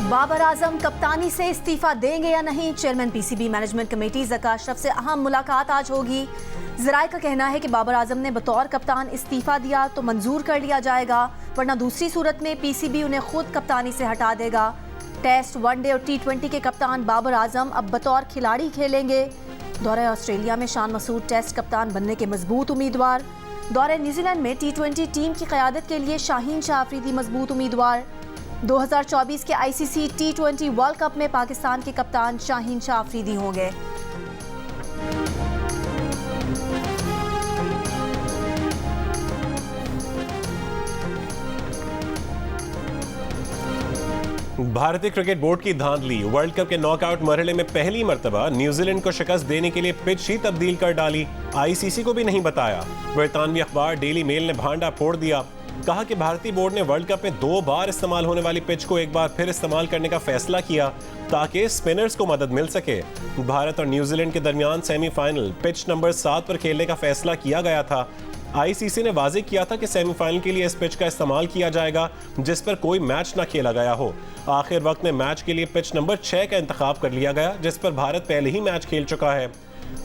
बाबर आजम कप्तानी से इस्तीफा देंगे या नहीं? Chairman PCB management committee Zaka Ashraf से अहम मुलाकात आज होगी। ज़राए का कहना है कि बाबर आजम ने बतौर कप्तान इस्तीफा दिया तो मंजूर कर लिया जाएगा, वरना दूसरी सूरत में पीसीबी उन्हें खुद कप्तानी से हटा देगा। टेस्ट, वनडे और T20 के कप्तान बाबर आजम अब बतौर खिलाड़ी खेलेंगे। दौरे ऑस्ट्रेलिया में शान मसूद टेस्ट कप्तान बनने के मजबूत उम्मीदवार। दौरे न्यूजीलैंड में T20 टीम की क़यादत के लिए शाहीन शाह अफरीदी मजबूत उम्मीदवार। 2024 के ICC T20 वर्ल्ड कप में पाकिस्तान के कप्तान शाहीन शाह अफरीदी होंगे। भारतीय क्रिकेट बोर्ड की धांधली। वर्ल्ड कप के नॉकआउट मरहले में पहली मर्तबा न्यूजीलैंड को शिकस्त देने के लिए पिच ही तब्दील कर डाली। ICC को भी नहीं बताया। बरतानवी अखबार डेली मेल ने भांडा फोड़ दिया। कहा कि भारतीय बोर्ड ने वर्ल्ड कप में 2 बार इस्तेमाल होने वाली पिच को एक बार फिर इस्तेमाल करने का फैसला किया ताकि स्पिनर्स को मदद मिल सके। भारत और न्यूजीलैंड के दरमियान सेमीफाइनल पिच नंबर 7 पर खेलने का फैसला किया गया था। ICC ने वाज़ेह किया था कि सेमीफाइनल के लिए इस पिच का इस्तेमाल किया जाएगा जिस पर कोई मैच न खेला गया हो। आखिर वक्त में मैच के लिए पिच नंबर 6 का इंतखाब कर लिया गया जिस पर भारत पहले ही मैच खेल चुका है।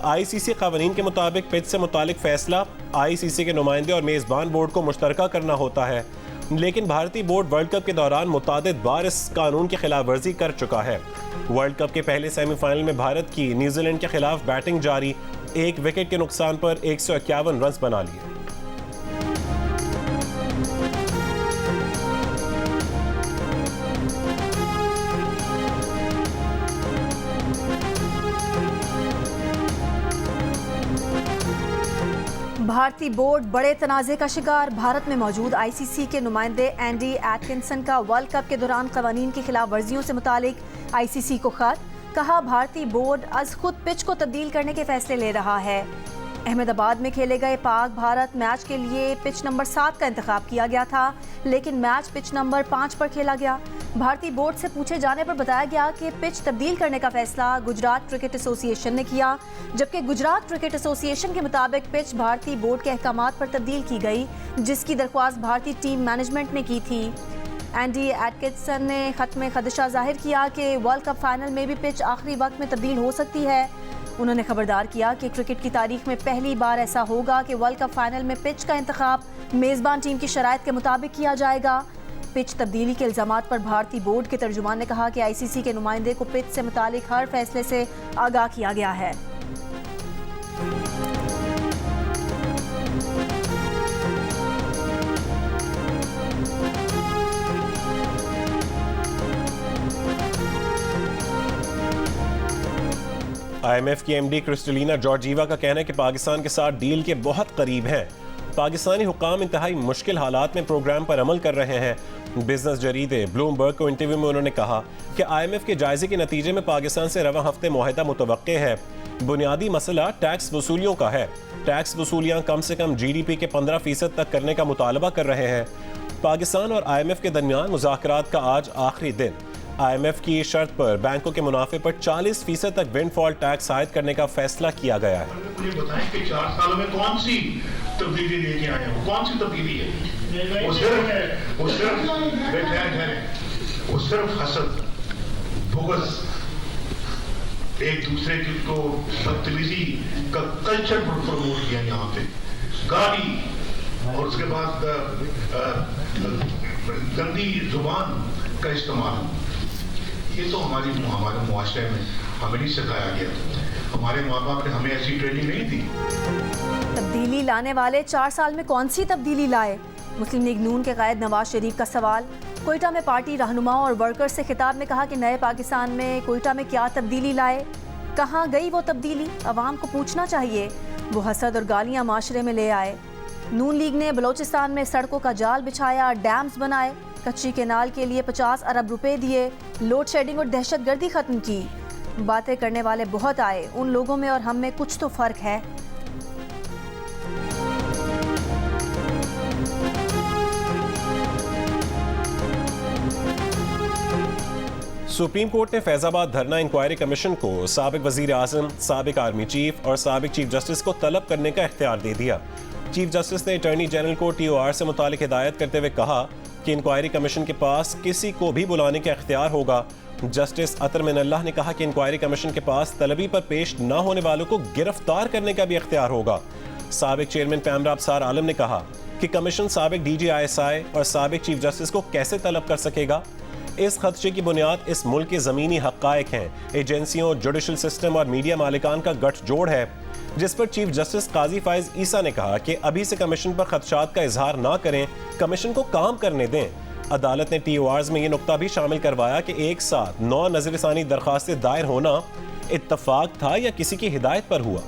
ICC क़वानीन के मुताबिक पिच से मुतालिक फैसला ICC के नुमाइंदे और मेज़बान बोर्ड को मुश्तरका करना होता है, लेकिन भारतीय बोर्ड वर्ल्ड कप के दौरान मुतादिद बार इस कानून की खिलाफ वर्जी कर चुका है। वर्ल्ड कप के पहले सेमीफाइनल में भारत की न्यूजीलैंड के खिलाफ बैटिंग जारी, 1 विकेट के नुकसान पर 151 रन बना लिए। भारतीय बोर्ड बड़े तनाज़े का शिकार। भारत में मौजूद ICC के नुमाइंदे एंडी एटकिंसन का वर्ल्ड कप के दौरान क़वानीन की खिलाफ वर्जियों से मुतालिक ICC को खत। कहा, भारतीय बोर्ड आज खुद पिच को तब्दील करने के फैसले ले रहा है। अहमदाबाद में खेले गए पाक भारत मैच के लिए पिच नंबर 7 का इंतखाब किया गया था, लेकिन मैच पिच नंबर 5 पर खेला गया। भारतीय बोर्ड से पूछे जाने पर बताया गया कि पिच तब्दील करने का फैसला गुजरात क्रिकेट एसोसिएशन ने किया, जबकि गुजरात क्रिकेट एसोसिएशन के मुताबिक पिच भारतीय बोर्ड के अहकामात पर तब्दील की गई, जिसकी दरख्वास्त भारतीय टीम मैनेजमेंट ने की थी। एंडी एटकिंसन ने खत में खदशा जाहिर किया कि वर्ल्ड कप फाइनल में भी पिच आखिरी वक्त में तब्दील हो सकती है। उन्होंने खबरदार किया कि क्रिकेट की तारीख में पहली बार ऐसा होगा कि वर्ल्ड कप फाइनल में पिच का इंतखाब मेज़बान टीम की शराइत के मुताबिक किया जाएगा। पिच तब्दीली के इल्ज़ामात पर भारतीय बोर्ड के तर्जुमान ने कहा कि ICC के नुमाइंदे को पिच से मुतालिक हर फैसले से आगाह किया गया है। IMF की MD क्रिस्टलिना जॉर्जीवा का कहना है कि पाकिस्तान के साथ डील के बहुत करीब हैं। पाकिस्तानी हुक्काम इंतहाई मुश्किल हालात में प्रोग्राम पर अमल कर रहे हैं। बिजनेस जरीदे ब्लूमबर्ग को इंटरव्यू में उन्होंने कहा कि IMF के जायजे के नतीजे में पाकिस्तान से रवा हफ्ते मुआहदा मुतवक्के है। बुनियादी मसला टैक्स वसूलियों का है। टैक्स वसूलियाँ कम से कम GDP के 15% तक करने का मुतालबा कर रहे हैं। पाकिस्तान और IMF के दरमियान मुज़ाकरात का आज आखिरी दिन। IMF की शर्त पर बैंकों के मुनाफे पर 40% तक विंडफॉल टैक्स आयद करने का फैसला किया गया है। मुझे बताएं कि 4 सालों में कौन सी तब्दीली लेके आए हैं? कौन सी तब्दीली है? वो सिर्फ हसद, बुग़्ज़, एक दूसरे को बदतमीजी का कल्चर प्रमोट किया यहाँ पे, गाली और उसके बाद गंदी जुबान का इस्तेमाल। ये तो हमारे मुआशरे में हमें नहीं सिखाया गया। हमारे माँ बाप ने हमें ऐसी ट्रेनिंग नहीं दी। तब्दीली लाने वाले 4 साल में कौन सी तब्दीली लाए? मुस्लिम लीग नून के कायद नवाज शरीफ का सवाल। कोयटा में पार्टी रहनुमाओं और वर्कर्स से खिताब में कहा कि नए पाकिस्तान में कोयटा में क्या तब्दीली लाए, कहाँ गई वो तब्दीली? अवाम को पूछना चाहिए। वो हसद और गालियाँ माशरे में ले आए। नून लीग ने बलोचिस्तान में सड़कों का जाल बिछाया, डैम्स बनाए, कच्ची केनाल के लिए 50 अरब रुपए दिए, लोड शेडिंग और दहशतगर्दी खत्म की। बातें करने वाले बहुत आए, उन लोगों में और हम में कुछ तो फर्क है। सुप्रीम कोर्ट ने फैजाबाद धरना इंक्वायरी कमीशन को साबिक वजीर आजम, साबिक आर्मी चीफ और साबिक चीफ जस्टिस को तलब करने का इख्तियार दे दिया। चीफ जस्टिस ने अटॉर्नी जनरल को TOR से मुतालिक हिदायत करते हुए कहा कि इंक्वायरी कमीशन के पास किसी को भी बुलाने का इख्तियार होगा। जस्टिस अतर मिनल्लाह ने कहा कि इंक्वायरी कमीशन के पास तलबी पर पेश न होने वालों को गिरफ्तार करने का भी इख्तियार होगा। साबिक चेयरमैन पैमरा अबसार आलम ने कहा कि कमीशन साबिक DGISI और साबिक चीफ जस्टिस को कैसे तलब कर सकेगा। इस खदशे की बुनियाद इस मुल्क के ज़मीनी हक़ाइक़ हैं, एजेंसियों, जुडिशल सिस्टम और मीडिया मालिकान का गठजोड़ है, जिस पर चीफ जस्टिस काजी फाइज ईसा ने कहा कि अभी से कमीशन पर खदशात का इजहार ना करें, कमीशन को काम करने दें। अदालत ने TORs में ये नुक्ता भी शामिल करवाया कि एक साथ 9 नज़रसानी दरख्वास्तें दायर होना इत्तफाक था या किसी की हिदायत पर हुआ।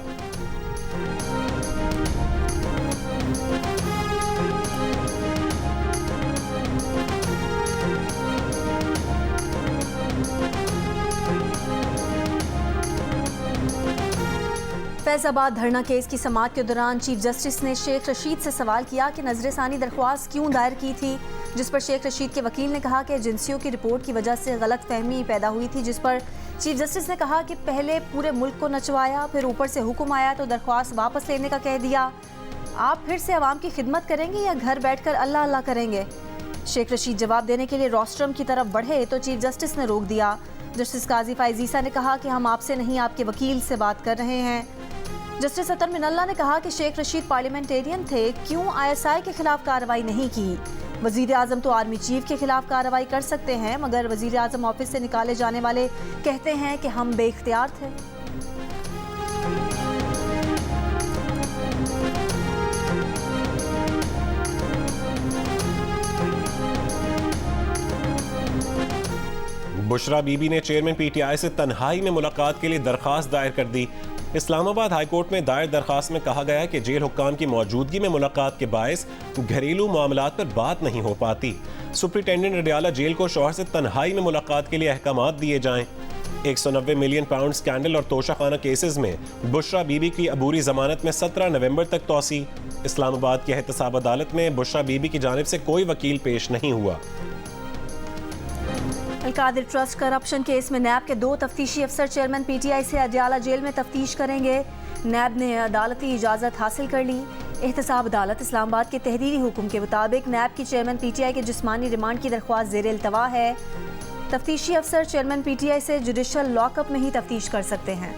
फैजाबाद धरना केस की समाअत के दौरान चीफ जस्टिस ने शेख रशीद से सवाल किया कि नजरसानी दरख्वास्त क्यों दायर की थी, जिस पर शेख रशीद के वकील ने कहा कि एजेंसियों की रिपोर्ट की वजह से गलत फहमी पैदा हुई थी, जिस पर चीफ जस्टिस ने कहा कि पहले पूरे मुल्क को नचवाया, फिर ऊपर से हुक्म आया तो दरख्वास्त वापस लेने का कह दिया। आप फिर से अवाम की खिदमत करेंगे या घर बैठ कर अल्लाह अल्लाह करेंगे। शेख रशीद जवाब देने के लिए रोस्ट्रम की तरफ बढ़े तो चीफ जस्टिस ने रोक दिया। जस्टिस काजी फाइज ईसा ने कहा कि हम आपसे नहीं आपके वकील से बात कर रहे हैं। जस्टिस अतर मिनल्लाह ने कहा कि शेख रशीद पार्लियामेंटेरियन थे, क्यों ISI के खिलाफ कार्रवाई नहीं की। वजीर आजम तो आर्मी चीफ के खिलाफ कार्रवाई कर सकते हैं, मगर वजीर आजम ऑफिस से निकाले जाने वाले कहते हैं कि हम बेइख्तियार थे। बुशरा बीबी ने चेयरमैन PTI से तन्हाई में मुलाकात के लिए दरख्वास्त दायर कर दी। इस्लामाबाद हाई कोर्ट में दायर दरख्वास्त में कहा गया कि जेल हुक्काम की मौजूदगी में मुलाकात के बायस घरेलू मामलात पर बात नहीं हो पाती। सुप्रिंटेंडेंट अडियाला जेल को शौहर से तन्हाई में मुलाकात के लिए अहकामात दिए जाएं। 190 मिलियन पाउंड स्कैंडल और तोशाखाना केसेस में बुशरा बीबी की अबूरी जमानत में 17 नवंबर तक तौसी। इस्लामाबाद की एहतसाब अदालत में बुशरा बीबी की जानिब से कोई वकील पेश नहीं हुआ। अलकादिर ट्रस्ट करप्शन केस में नैब के 2 तफ्तीशी अफसर चेयरमैन PTI से अडियाला जेल में तफ्तीश करेंगे। नैब ने अदालती इजाज़त हासिल कर ली। एहतसाब अदालत इस्लामाबाद के तहरीरी हुक्म के मुताबिक नैब की चेयरमैन PTI के जिस्मानी रिमांड की दरख्वास्त ज़ेर इल्तवा है। तफ्तीशी अफसर चेयरमैन PTI से जुडिशल लॉकअप में ही तफ्तीश कर सकते हैं।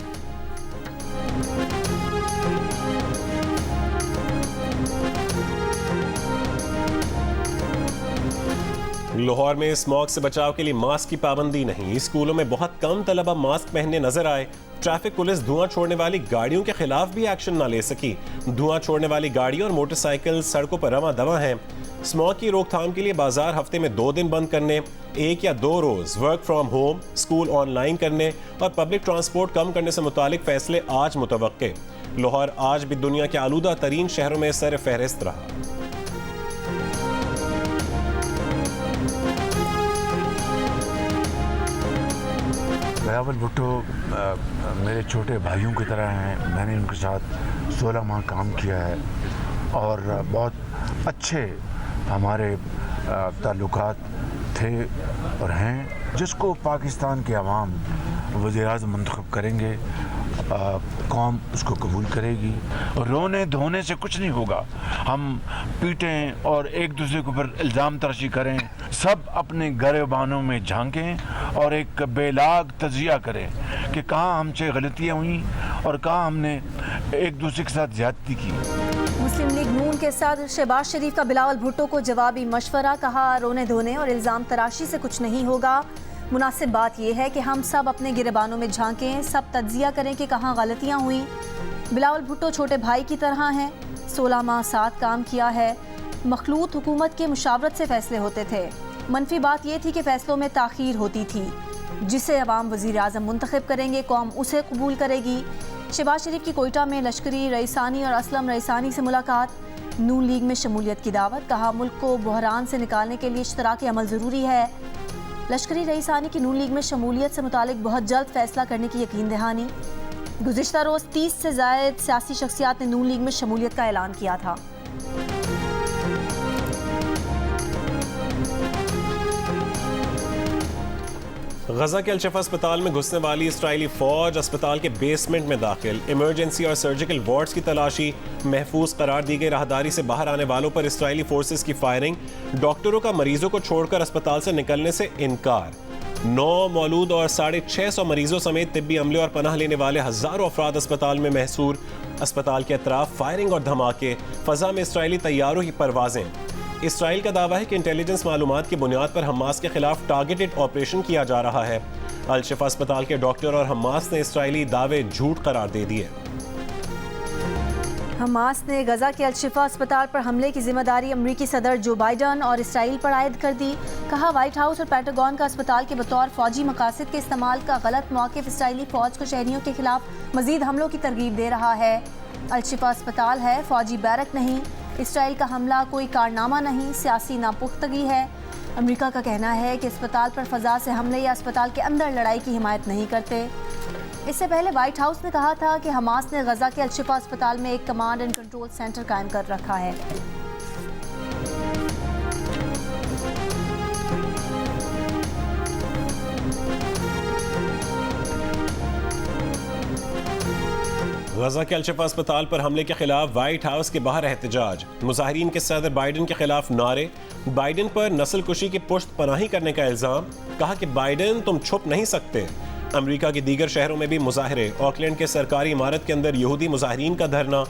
लाहौर में स्मॉग से बचाव के लिए मास्क की पाबंदी नहीं। स्कूलों में बहुत कम तलबा मास्क पहनने नजर आए। ट्रैफिक पुलिस धुआं छोड़ने वाली गाड़ियों के खिलाफ भी एक्शन न ले सकी। धुआं छोड़ने वाली गाड़ियां और मोटरसाइकिल सड़कों पर रवां दवा हैं। स्मॉग की रोकथाम के लिए बाजार हफ्ते में 2 दिन बंद करने, 1 या 2 रोज work from home, school online करने और पब्लिक ट्रांसपोर्ट कम करने से मुतालिक फैसले आज मुतवक्के। लाहौर आज भी दुनिया के आलूदा तरीन शहरों में सर फहरिस्त रहा। बिलावल भुट्टो मेरे छोटे भाइयों की तरह हैं। मैंने उनके साथ 16 माह काम किया है और बहुत अच्छे हमारे ताल्लुकात थे और हैं। जिसको पाकिस्तान के अवाम वज़ीर-ए-आज़म मुंतखब करेंगे, कौम उसको कबूल करेगी। रोने धोने से कुछ नहीं होगा। हम पीटें और एक दूसरे के ऊपर इल्ज़ाम तराशी करें, सब अपने गिरबानों में झांकें और एक बेलाग तजिया करें कि कहाँ हमसे गलतियाँ हुई और कहाँ हमने एक दूसरे के साथ ज़्यादती की। मुस्लिम लीग नून के साथ शहबाज शरीफ का बिलावल भुट्टो को जवाबी मशवरा। कहा, रोने धोने और इल्ज़ाम तराशी से कुछ नहीं होगा। मुनासिब बात यह है कि हम सब अपने गिरबानों में झांकें, सब तज्जिया करें कि कहाँ गलतियाँ हुई। बिलावल भुट्टो छोटे भाई की तरह हैं। 16 माह साथ काम किया है। मखलूत हुकूमत के मुशावरत से फैसले होते थे। मनफी बात यह थी कि फैसलों में ताख़ीर होती थी। जिसे अवाम वज़ीर आज़म मुंतखब करेंगे, कौम उसे कबूल करेगी। शहबाज शरीफ की कोयटा में लश्करी रईसानी और असलम रईसानी से मुलाकात। नून लीग में शमूलियत की दावत। कहा, मुल्क को बहरान से निकालने के लिए इश्तराकी अमल ज़रूरी है। लश्करी रईसानी की नून लीग में शमूलियत से मुतालिक बहुत जल्द फैसला करने की यकीन दहानी। गुज़िश्ता रोज़ 30 से ज़ायद सियासी शख्सियात ने नून लीग में शमूलियत का ऐलान किया था। गजा के अल-शिफा अस्पताल में घुसने वाली इस्राइली फौज अस्पताल के बेसमेंट में दाखिल, इमरजेंसी और सर्जिकल वार्ड्स की तलाशी, महफूज करार दी गई राहदारी से बाहर आने वालों पर इस्राइली फोर्सेस की फायरिंग, डॉक्टरों का मरीजों को छोड़कर अस्पताल से निकलने से इनकार। 9 मौलूद और 650 मरीजों समेत तिब्बी अमले और पनाह लेने वाले हजारों अफराद अस्पताल में महसूर। अस्पताल के अतराफ फायरिंग और धमाके, फजा में इस्राइली तैयारों की परवाजें। इसराइल का दावा है कि इंटेलिजेंस मालूमात की बुनियाद पर हमास के खिलाफ टारगेटेड ऑपरेशन किया जा रहा है। अल-शिफा अस्पताल के डॉक्टर और हमास ने इसराइली दावे झूठ करार दे दिए। हमास ने गजा के अल-शिफा अस्पताल पर हमले की जिम्मेदारी अमरीकी सदर जो बाइडन और इसराइल पर आयद कर दी। कहा, व्हाइट हाउस और पेंटागन का अस्पताल के बतौर फौजी मकासद के इस्तेमाल का गलत मौक़िफ़ इसराइली फौज को शहरियों के खिलाफ मजीद हमलों की तरगीब दे रहा है। अल-शिफा अस्पताल है, फौजी बैरक नहीं। इसराइल का हमला कोई कारनामा नहीं, सियासी नापुख्तगी है। अमेरिका का कहना है कि अस्पताल पर फ़ज़ा से हमले या अस्पताल के अंदर लड़ाई की हिमायत नहीं करते। इससे पहले व्हाइट हाउस ने कहा था कि हमास ने गजा के अल-शिफा अस्पताल में एक कमांड एंड कंट्रोल सेंटर कायम कर रखा है। गजा के अल-शिफा अस्पताल पर हमले के खिलाफ व्हाइट हाउस के बाहर एहतजाज, मुजाहिरीन के सदर बाइडन के खिलाफ नारे, बाइडन पर नस्ल कुशी की पुश्त पनाही करने का इल्जाम। कहा कि बाइडन तुम छुप नहीं सकते। अमेरिका के दीगर शहरों में भी मुजाहरे, ऑकलैंड के सरकारी इमारत के अंदर यहूदी मुजाहिरीन का धरना,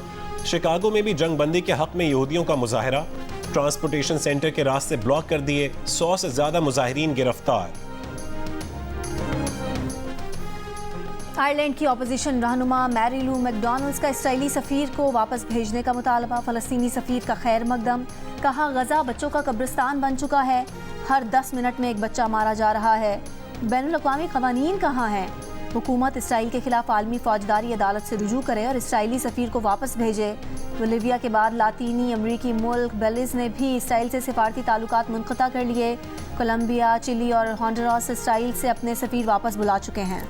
शिकागो में भी जंग बंदी के हक में यहूदियों का मुजाहरा, ट्रांसपोर्टेशन सेंटर के रास्ते ब्लॉक कर दिए, 100 से ज्यादा मुजाहिरीन गिरफ्तार। आयरलैंड की अपोजिशन रहनुमा मैरी लू मैकडॉनल्ड्स का इसराइली सफ़ीर को वापस भेजने का मुतालबा, फ़लस्तीनी सफ़ीर का खैर मकदम। कहा, गजा बच्चों का कब्रिस्तान बन चुका है, हर 10 मिनट में एक बच्चा मारा जा रहा है। बैनुल-अक़वामी क़वानीन कहाँ हैं? हुकूमत इसराइल के खिलाफ आलमी फौजदारी अदालत से रुजू करे और इसराइली सफ़ीर को वापस भेजे। बोलिविया के बाद लातीनी अमरीकी मुल्क बेलिज़ ने भी इसराइल से सिफारती ताल्लुकात मुनक़ता कर लिए। कोलंबिया, चिली और होंडुरास इसराइल से अपने सफ़ीर वापस बुला चुके हैं।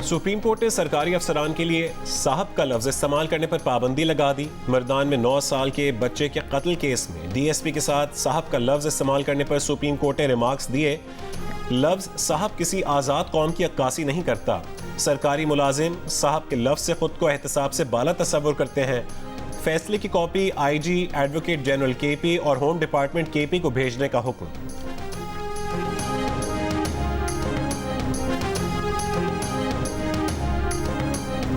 सुप्रीम कोर्ट ने सरकारी अफसरान के लिए साहब का लफ्ज़ इस्तेमाल करने पर पाबंदी लगा दी। मर्दान में 9 साल के बच्चे के कत्ल केस में डीएसपी के साथ साहब का लफ्ज़ इस्तेमाल करने पर सुप्रीम कोर्ट ने रिमार्क्स दिए। लफ्ज़ साहब किसी आज़ाद कौम की अक्कासी नहीं करता। सरकारी मुलाजिम साहब के लफ्ज़ से खुद को एहतसाब से बाला तस्वुर करते हैं। फैसले की copy IG, advocate general KP और होम डिपार्टमेंट केपी को भेजने का हुक्म।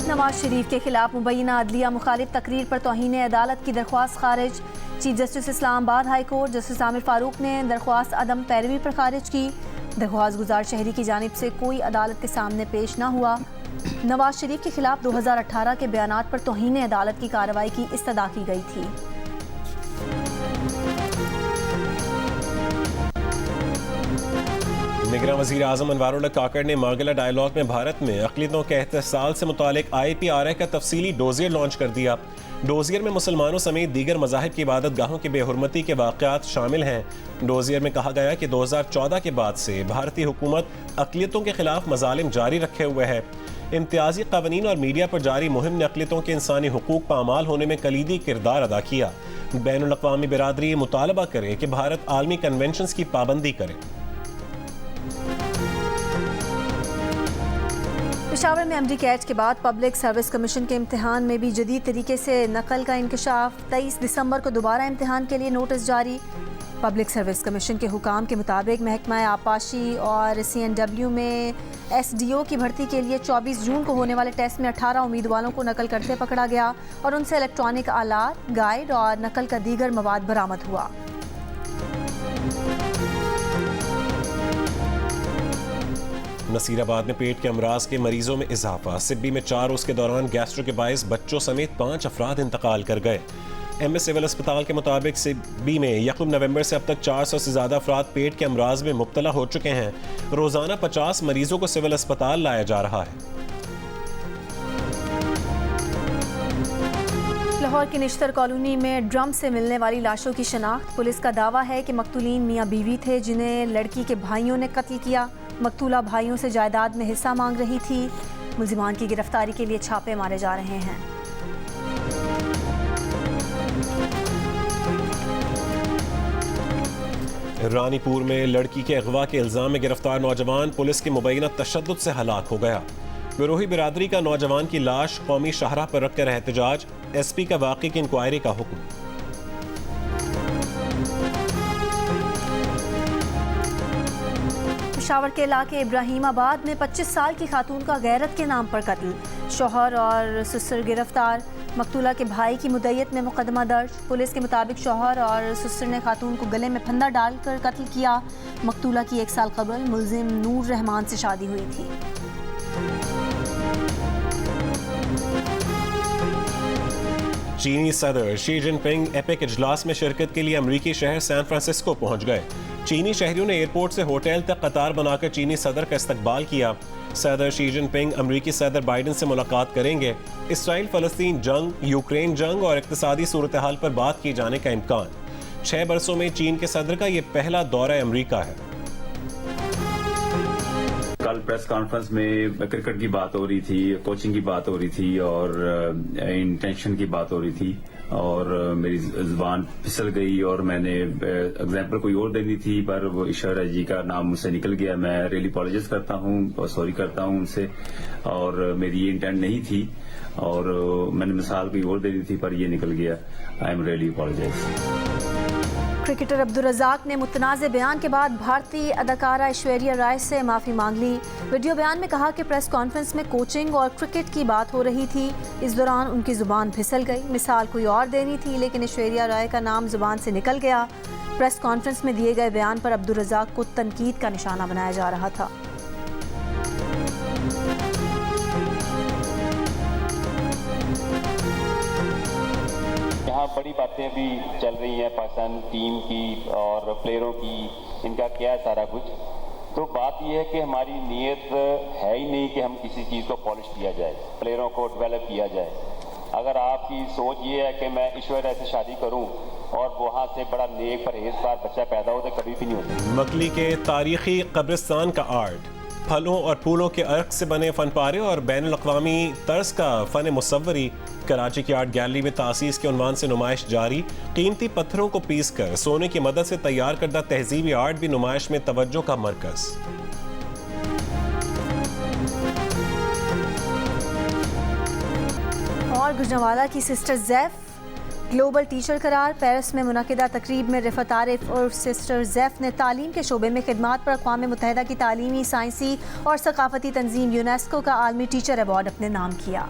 नवाज शरीफ के खिलाफ मुबैना अदलिया मुखालिफ तकरीर पर तौहीन अदालत की दरख्वास्त खारिज। Chief justice Islamabad high court justice Aamir Farooq ने दरख्वास्त अदम पैरवी पर खारिज की। दरख्वास्त गुजार शहरी की जानिब से कोई अदालत के सामने पेश न हुआ। नवाज शरीफ के खिलाफ 2018 के बयानात पर तौहीन अदालत की कार्रवाई की इस्तदा की गई थी। निगरान वज़ीर आज़म अनवारुल्लाह काकड़ ने मार्गला डायलॉग में भारत में अक़लियतों के एहतसाल से मुतालिक IPRA का तफसीली डोजियर लॉन्च कर दिया। डोजियर में मुसलमानों समेत दीगर मज़ाहिब की इबादत गाहों की बेहुरमती के वाक़यात शामिल हैं। डोजियर में कहा गया कि 2014 के बाद से भारतीय हुकूमत अक़लियतों के खिलाफ मज़ालिम जारी रखे हुए है। इम्तियाजी क़वानीन और मीडिया पर जारी मुहिम ने अक़लियतों के इंसानी हुकूक पामाल होने में कलीदी किरदार अदा किया। बैनुल-अक़वामी बिरादरी मुतालबा करे कि भारत आलमी कन्वेंशंस की पाबंदी करे। पेशावर में MD कैट के बाद पब्लिक सर्विस कमीशन के इम्तिहान में भी जदीद तरीके से नकल का इंकशाफ। 23 दिसंबर को दोबारा इम्तिहान के लिए नोटिस जारी। पब्लिक सर्विस कमीशन के हुकाम के मुताबिक महकमा आपाशी और CNW में SDO की भर्ती के लिए 24 जून को होने वाले टेस्ट में 18 उम्मीदवारों को नकल करते पकड़ा गया और उनसे इलेक्ट्रॉनिक आलात, गाइड और नकल का दीगर मवाद बरामद हुआ। नसीराबाद में पेट के अमराज के मरीजों में इजाफा। सिब्बी में 4 रोज़ के दौरान गैस्ट्रो के बायस बच्चों समेत 5 अफराद इंतकाल कर गए। MS सिविल अस्पताल के मुताबिक सिब्बी में 1 नवंबर से अब तक 400 से ज़्यादा अफराद पेट के अमराज में मुब्तला हो चुके हैं। रोज़ाना 50 मरीजों को सिविल अस्पताल लाया जा रहा है। लाहौर की निश्तर कॉलोनी में ड्रम से मिलने वाली लाशों की शनाख्त। पुलिस का दावा है कि मकतूलीन मियाँ बीवी थे जिन्हें लड़की के भाइयों ने कत्ल किया। मकतूला भाइयों से जायदाद में हिस्सा मांग रही थी। मुल्जिमान की गिरफ्तारी के लिए छापे मारे जा रहे हैं। रानीपुर में लड़की के अगवा के इल्जाम में गिरफ्तार नौजवान पुलिस के मुबैना तशद्दुद से हलाक हो गया। बिरोही बिरादरी का नौजवान की लाश कौमी शाहराह पर रखकर एहतजाज, SP का वाक़े की इंक्वायरी का हुक्म। पेशावर के इलाके इब्राहिमाबाद में 25 साल की खातून का गैरत के नाम पर कत्ल, शौहर और ससुर गिरफ्तार। मकतूला के भाई की मुद्दत में मुकदमा दर्ज। पुलिस के मुताबिक शौहर और ससुर ने खातून को गले में फंदा डालकर कत्ल किया। मकतूला की 1 साल कबल मुल्जिम नूर रहमान से शादी हुई थी। चीनी सदर शी जिनपिंग एपिक इजलास में शिरकत के लिए अमरीकी शहर सैन फ्रांसिस्को पहुंच गए। चीनी शहरियों ने एयरपोर्ट से होटल तक कतार बनाकर चीनी सदर का इस्तकबाल किया। सदर शी जिनपिंग अमरीकी सदर बाइडन से मुलाकात करेंगे। इसराइल फ़लस्तीन जंग, यूक्रेन जंग और इक़्तिसादी सूरत हाल पर बात किए जाने का इम्कान। 6 बरसों में चीन के सदर का ये पहला दौरा अमरीका है। कल प्रेस कॉन्फ्रेंस में क्रिकेट की बात हो रही थी, कोचिंग की बात हो रही थी और इंटेंशन की बात हो रही थी और मेरी जुबान फिसल गई और मैंने एग्जाम्पल कोई और देनी थी पर वो ईश्वर जी का नाम मुझसे निकल गया। मैं रियली अपॉलोजाइज करता हूँ और सॉरी करता हूँ उनसे और मेरी ये इंटेंट नहीं थी और मैंने मिसाल कोई और देनी थी पर ये निकल गया। I am really apologize. Cricketer Abdul Razzaq ने मुतनाज़ बयान के बाद भारतीय अदाकारा ऐश्वर्या राय से माफ़ी मांग ली। वीडियो बयान में कहा कि प्रेस कॉन्फ्रेंस में कोचिंग और क्रिकेट की बात हो रही थी। इस दौरान उनकी ज़ुबान फिसल गई। मिसाल कोई और देनी थी लेकिन ऐश्वर्या राय का नाम ज़ुबान से निकल गया। प्रेस कॉन्फ्रेंस में दिए गए बयान पर अब्दुल रज़ाक को तनकीद का निशाना बनाया जा रहा था। यहाँ बड़ी बातें भी चल रही हैं पाकिस्तान टीम की और प्लेयरों की, इनका क्या है सारा कुछ। तो बात यह है कि हमारी नीयत है ही नहीं कि हम किसी चीज़ को पॉलिश किया जाए, प्लेयरों को डेवलप किया जाए। अगर आपकी सोच ये है कि मैं ईश्वर से शादी करूं और वहाँ से बड़ा नेक परहेजगार बच्चा पैदा हो तो कभी भी नहीं होता। मकली के तारीखी कब्रिस्तान का आर्ट, फलों और फूलों के अर्क से बने फन पारे और बैनुल-अक़वामी तर्ज का फ़न मुसव्वरी। कराची की आर्ट गैलरी में तासीस के उन्वान से नुमाइश जारी। कीमती पत्थरों को पीस कर सोने की मदद से तैयार करदा तहजीबी आर्ट भी नुमाइश में तवज्जो का मरकज़। और गुजरांवाला की सिस्टर ज़ैफ ग्लोबल टीचर करार। पेरिस में मुनक़िदा तकरीब में रिफ़त आरिफ और सिस्टर ज़ैफ ने तालीम के शोबे में खिदमात पर अक़वाम मुत्तहिदा की तालीमी, साइंसी और सकाफ़ती तंजीम यूनेस्को का आलमी टीचर अवार्ड अपने नाम किया।